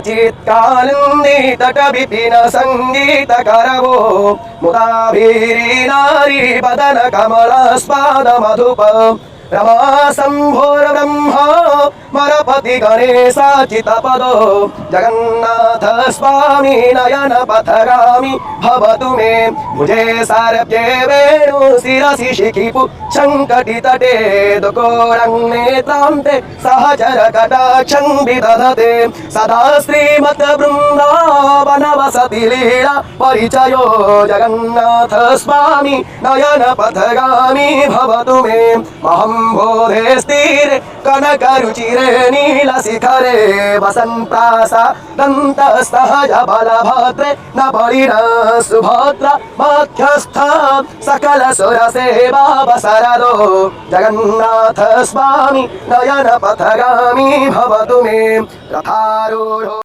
सचित्कालिन्दी तट विपिन संगीत करवो मुदाभीरी नारी बदन कमलस्पाद मधुप रमा शंभुर्ब्रह्मा मरपति गणेशाचित पदो जगन्नाथ स्वामी नयन पथगामी भवतु मे भुजे सारभ्ये वेणु शिरसि शिखिपु शङ्कटि तटे दुकोणनेत्रान्ते सहचर कटाक्षं विदधते सदा श्रीमत् वृन्दावन वसति लीला परिचयो जगन्नाथ स्वामी नयन पथगामी भवतु मे महं बोधे स्थिरे कनकरुचिरे नीलशिखरे वसन्तासादन्तस्तहज बलभद्रे न बलिना सुभद्र मध्यस्थ सकल सुरसेवा वसरदो जगन्नाथ स्वामी नयन पथगामी भवतु मे रथारूढो।